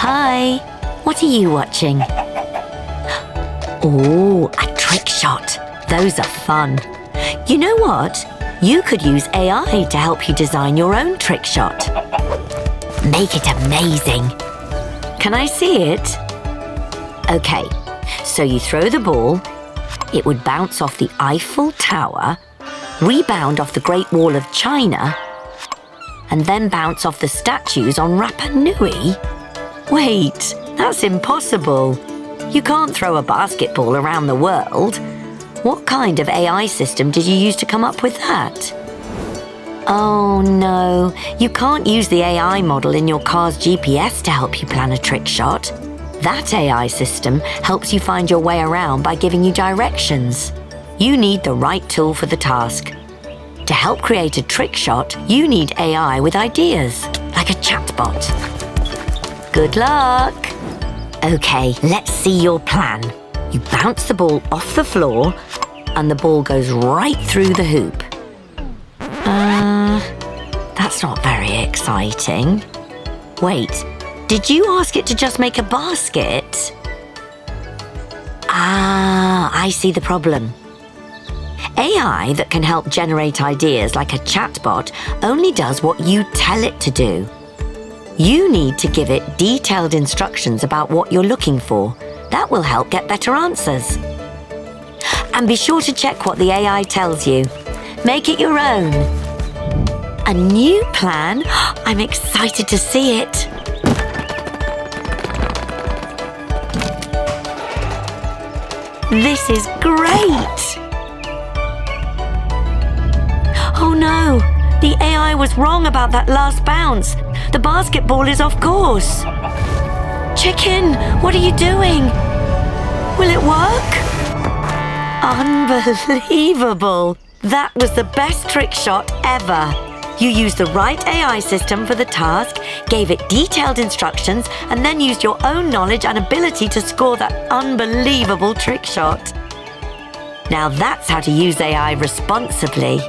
Hi, what are you watching? Oh, a trick shot. Those are fun. You know what? You could use AI to help you design your own trick shot. Make it amazing. Can I see it? Okay, so you throw the ball, it would bounce off the Eiffel Tower, rebound off the Great Wall of China, and then bounce off the statues on Rapa Nui? Wait, that's impossible. You can't throw a basketball around the world. What kind of AI system did you use to come up with that? Oh no, you can't use the AI model in your car's GPS to help you plan a trick shot. That AI system helps you find your way around by giving you directions. You need the right tool for the task. To help create a trick shot, you need AI with ideas, like a chatbot. Good luck! Okay, let's see your plan. You bounce the ball off the floor, and the ball goes right through the hoop. That's not very exciting. Wait, did you ask it to just make a basket? I see the problem. AI that can help generate ideas like a chatbot only does what you tell it to do. You need to give it detailed instructions about what you're looking for. That will help get better answers. And be sure to check what the AI tells you. Make it your own. A new plan? I'm excited to see it. This is great! Oh no! The AI was wrong about that last bounce. The basketball is off course. Chicken, what are you doing? Will it work? Unbelievable! That was the best trick shot ever. You used the right AI system for the task, gave it detailed instructions, and then used your own knowledge and ability to score that unbelievable trick shot. Now that's how to use AI responsibly.